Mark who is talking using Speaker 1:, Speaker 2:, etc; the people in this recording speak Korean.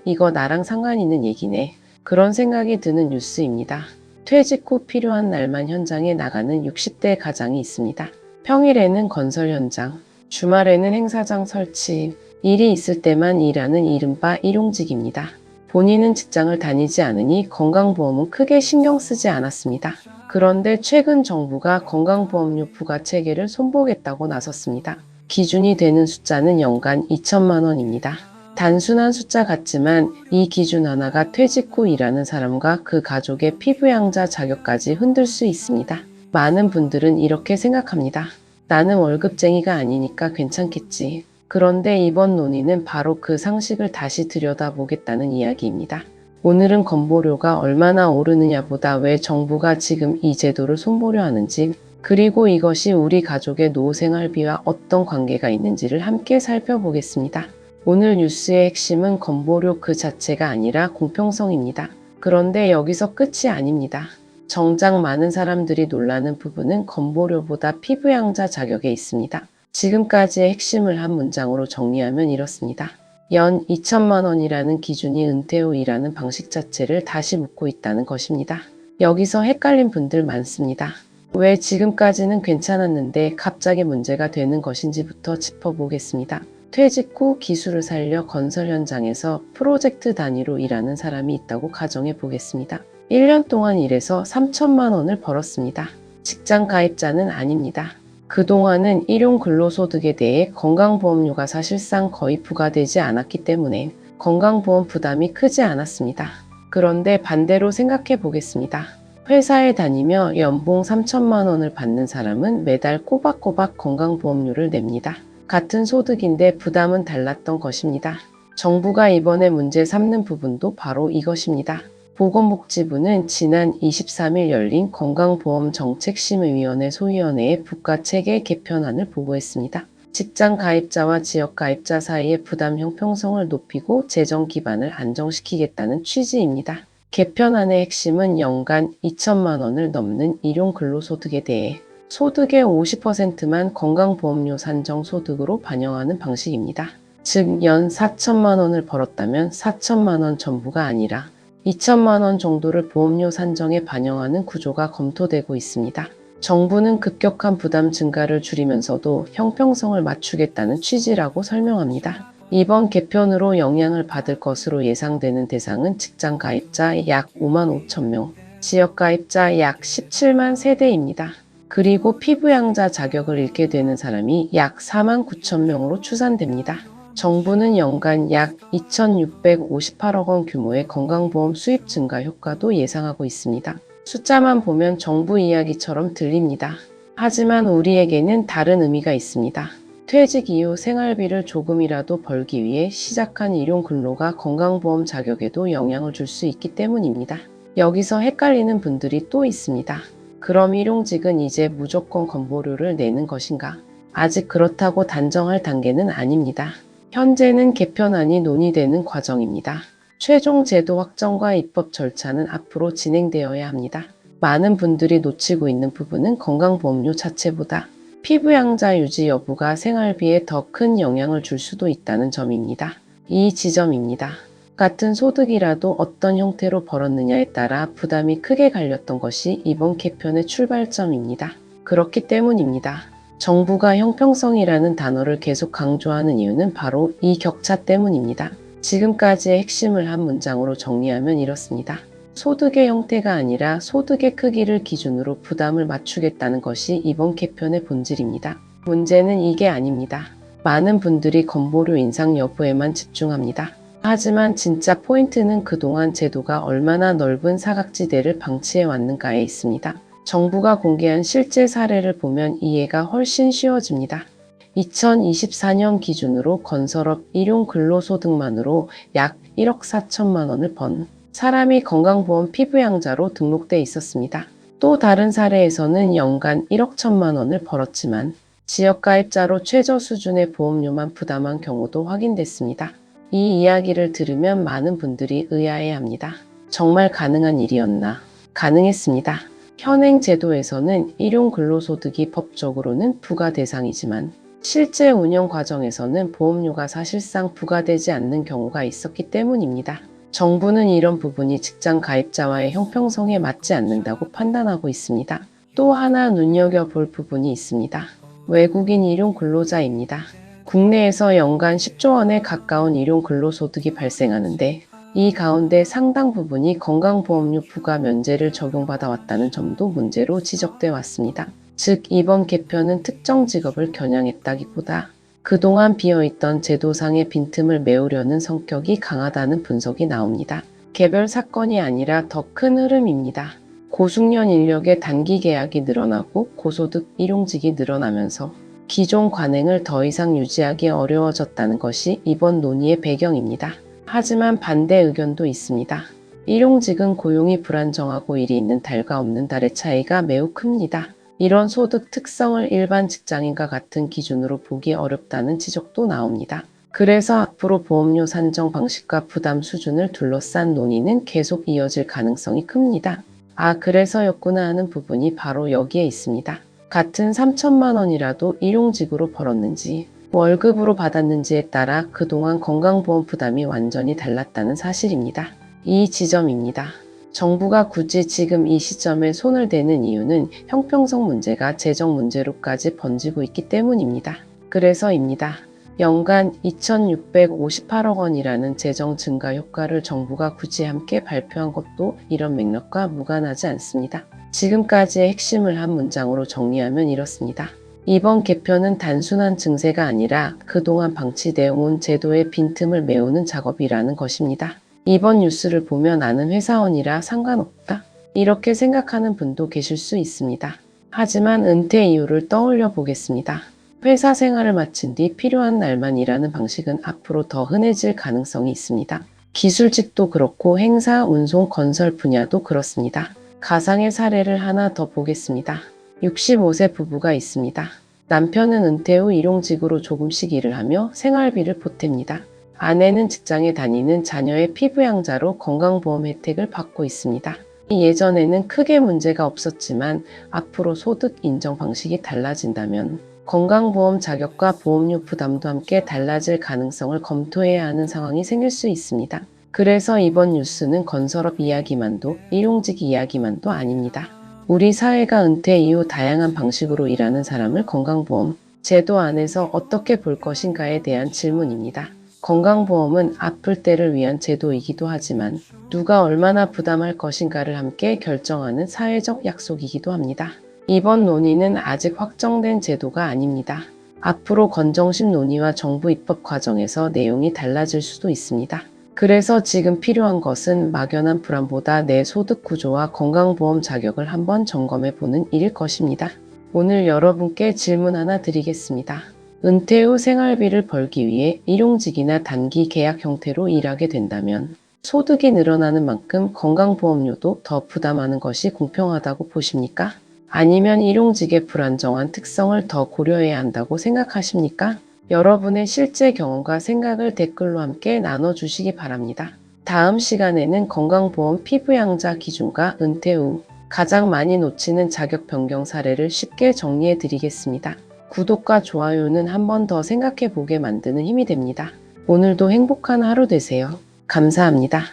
Speaker 1: 이거 나랑 상관 있는 얘기네. 그런 생각이 드는 뉴스입니다. 퇴직 후 필요한 날만 현장에 나가는 60대 가장이 있습니다. 평일에는 건설 현장, 주말에는 행사장 설치, 일이 있을 때만 일하는 이른바 일용직입니다. 본인은 직장을 다니지 않으니 건강보험은 크게 신경 쓰지 않았습니다. 그런데 최근 정부가 건강보험료 부과 체계를 손보겠다고 나섰습니다. 기준이 되는 숫자는 연간 2천만 원입니다. 단순한 숫자 같지만 이 기준 하나가 퇴직 후 일하는 사람과 그 가족의 피부양자 자격까지 흔들 수 있습니다. 많은 분들은 이렇게 생각합니다. 나는 월급쟁이가 아니니까 괜찮겠지. 그런데 이번 논의는 바로 그 상식을 다시 들여다보겠다는 이야기입니다. 오늘은 건보료가 얼마나 오르느냐보다 왜 정부가 지금 이 제도를 손보려 하는지, 그리고 이것이 우리 가족의 노후 생활비와 어떤 관계가 있는지를 함께 살펴보겠습니다. 오늘 뉴스의 핵심은 건보료 그 자체가 아니라 공평성입니다. 그런데 여기서 끝이 아닙니다. 정작 많은 사람들이 놀라는 부분은 건보료보다 피부양자 자격에 있습니다. 지금까지의 핵심을 한 문장으로 정리하면 이렇습니다. 연 2천만 원이라는 기준이 은퇴 후 일하는 방식 자체를 다시 묻고 있다는 것입니다. 여기서 헷갈린 분들 많습니다. 왜 지금까지는 괜찮았는데 갑자기 문제가 되는 것인지부터 짚어보겠습니다. 퇴직 후 기술을 살려 건설 현장에서 프로젝트 단위로 일하는 사람이 있다고 가정해 보겠습니다. 1년 동안 일해서 3천만 원을 벌었습니다. 직장 가입자는 아닙니다. 그동안은 일용 근로소득에 대해 건강보험료가 사실상 거의 부과되지 않았기 때문에 건강보험 부담이 크지 않았습니다. 그런데 반대로 생각해 보겠습니다. 회사에 다니며 연봉 3천만 원을 받는 사람은 매달 꼬박꼬박 건강보험료를 냅니다. 같은 소득인데 부담은 달랐던 것입니다. 정부가 이번에 문제 삼는 부분도 바로 이것입니다. 보건복지부는 지난 23일 열린 건강보험정책심의위원회 소위원회의 부과체계 개편안을 보고했습니다. 직장 가입자와 지역 가입자 사이의 부담 형평성을 높이고 재정 기반을 안정시키겠다는 취지입니다. 개편안의 핵심은 연간 2천만 원을 넘는 일용 근로소득에 대해 소득의 50%만 건강보험료 산정 소득으로 반영하는 방식입니다. 즉, 연 4천만 원을 벌었다면 4천만 원 전부가 아니라 2천만 원 정도를 보험료 산정에 반영하는 구조가 검토되고 있습니다. 정부는 급격한 부담 증가를 줄이면서도 형평성을 맞추겠다는 취지라고 설명합니다. 이번 개편으로 영향을 받을 것으로 예상되는 대상은 직장 가입자 약 5만 5천 명, 지역 가입자 약 17만 세대입니다. 그리고 피부양자 자격을 잃게 되는 사람이 약 4만 9천 명으로 추산됩니다. 정부는 연간 약 2,658억 원 규모의 건강보험 수입 증가 효과도 예상하고 있습니다. 숫자만 보면 정부 이야기처럼 들립니다. 하지만 우리에게는 다른 의미가 있습니다. 퇴직 이후 생활비를 조금이라도 벌기 위해 시작한 일용 근로가 건강보험 자격에도 영향을 줄 수 있기 때문입니다. 여기서 헷갈리는 분들이 또 있습니다. 그럼 일용직은 이제 무조건 건보료를 내는 것인가? 아직 그렇다고 단정할 단계는 아닙니다. 현재는 개편안이 논의되는 과정입니다. 최종 제도 확정과 입법 절차는 앞으로 진행되어야 합니다. 많은 분들이 놓치고 있는 부분은 건강보험료 자체보다 피부양자 유지 여부가 생활비에 더 큰 영향을 줄 수도 있다는 점입니다. 이 지점입니다. 같은 소득이라도 어떤 형태로 벌었느냐에 따라 부담이 크게 갈렸던 것이 이번 개편의 출발점입니다. 그렇기 때문입니다. 정부가 형평성이라는 단어를 계속 강조하는 이유는 바로 이 격차 때문입니다. 지금까지의 핵심을 한 문장으로 정리하면 이렇습니다. 소득의 형태가 아니라 소득의 크기를 기준으로 부담을 맞추겠다는 것이 이번 개편의 본질입니다. 문제는 이게 아닙니다. 많은 분들이 건보료 인상 여부에만 집중합니다. 하지만 진짜 포인트는 그동안 제도가 얼마나 넓은 사각지대를 방치해 왔는가에 있습니다. 정부가 공개한 실제 사례를 보면 이해가 훨씬 쉬워집니다. 2024년 기준으로 건설업 일용 근로소득만으로 약 1억 4천만 원을 번 사람이 건강보험 피부양자로 등록돼 있었습니다. 또 다른 사례에서는 연간 1억 1천만 원을 벌었지만 지역가입자로 최저 수준의 보험료만 부담한 경우도 확인됐습니다. 이 이야기를 들으면 많은 분들이 의아해합니다. 정말 가능한 일이었나? 가능했습니다. 현행 제도에서는 일용 근로소득이 법적으로는 부과 대상이지만 실제 운영 과정에서는 보험료가 사실상 부과되지 않는 경우가 있었기 때문입니다. 정부는 이런 부분이 직장 가입자와의 형평성에 맞지 않는다고 판단하고 있습니다. 또 하나 눈여겨볼 부분이 있습니다. 외국인 일용 근로자입니다. 국내에서 연간 10조 원에 가까운 일용 근로소득이 발생하는데 이 가운데 상당 부분이 건강보험료 부과 면제를 적용받아 왔다는 점도 문제로 지적돼 왔습니다. 즉 이번 개편은 특정 직업을 겨냥했다기보다 그동안 비어있던 제도상의 빈틈을 메우려는 성격이 강하다는 분석이 나옵니다. 개별 사건이 아니라 더 큰 흐름입니다. 고숙련 인력의 단기 계약이 늘어나고 고소득 일용직이 늘어나면서 기존 관행을 더 이상 유지하기 어려워졌다는 것이 이번 논의의 배경입니다. 하지만 반대 의견도 있습니다. 일용직은 고용이 불안정하고 일이 있는 달과 없는 달의 차이가 매우 큽니다. 이런 소득 특성을 일반 직장인과 같은 기준으로 보기 어렵다는 지적도 나옵니다. 그래서 앞으로 보험료 산정 방식과 부담 수준을 둘러싼 논의는 계속 이어질 가능성이 큽니다. 그래서였구나 하는 부분이 바로 여기에 있습니다. 같은 3천만 원이라도 일용직으로 벌었는지 월급으로 받았는지에 따라 그동안 건강보험 부담이 완전히 달랐다는 사실입니다. 이 지점입니다. 정부가 굳이 지금 이 시점에 손을 대는 이유는 형평성 문제가 재정 문제로까지 번지고 있기 때문입니다. 그래서입니다. 연간 2,658억 원이라는 재정 증가 효과를 정부가 굳이 함께 발표한 것도 이런 맥락과 무관하지 않습니다. 지금까지의 핵심을 한 문장으로 정리하면 이렇습니다. 이번 개편은 단순한 증세가 아니라 그동안 방치되어 온 제도의 빈틈을 메우는 작업이라는 것입니다. 이번 뉴스를 보면 나는 회사원이라 상관없다. 이렇게 생각하는 분도 계실 수 있습니다. 하지만 은퇴 이유를 떠올려 보겠습니다. 회사 생활을 마친 뒤 필요한 날만 일하는 방식은 앞으로 더 흔해질 가능성이 있습니다. 기술직도 그렇고 행사, 운송, 건설 분야도 그렇습니다. 가상의 사례를 하나 더 보겠습니다. 65세 부부가 있습니다. 남편은 은퇴 후 일용직으로 조금씩 일을 하며 생활비를 보탭니다. 아내는 직장에 다니는 자녀의 피부양자로 건강보험 혜택을 받고 있습니다. 예전에는 크게 문제가 없었지만 앞으로 소득 인정 방식이 달라진다면 건강보험 자격과 보험료 부담도 함께 달라질 가능성을 검토해야 하는 상황이 생길 수 있습니다. 그래서 이번 뉴스는 건설업 이야기만도 일용직 이야기만도 아닙니다. 우리 사회가 은퇴 이후 다양한 방식으로 일하는 사람을 건강보험 제도 안에서 어떻게 볼 것인가에 대한 질문입니다. 건강보험은 아플 때를 위한 제도이기도 하지만 누가 얼마나 부담할 것인가를 함께 결정하는 사회적 약속이기도 합니다. 이번 논의는 아직 확정된 제도가 아닙니다. 앞으로 건정심 논의와 정부 입법 과정에서 내용이 달라질 수도 있습니다. 그래서 지금 필요한 것은 막연한 불안보다 내 소득 구조와 건강보험 자격을 한번 점검해보는 일일 것입니다. 오늘 여러분께 질문 하나 드리겠습니다. 은퇴 후 생활비를 벌기 위해 일용직이나 단기 계약 형태로 일하게 된다면 소득이 늘어나는 만큼 건강보험료도 더 부담하는 것이 공평하다고 보십니까? 아니면 일용직의 불안정한 특성을 더 고려해야 한다고 생각하십니까? 여러분의 실제 경험과 생각을 댓글로 함께 나눠주시기 바랍니다. 다음 시간에는 건강보험 피부양자 기준과 은퇴 후 가장 많이 놓치는 자격 변경 사례를 쉽게 정리해 드리겠습니다. 구독과 좋아요는 한 번 더 생각해 보게 만드는 힘이 됩니다. 오늘도 행복한 하루 되세요. 감사합니다.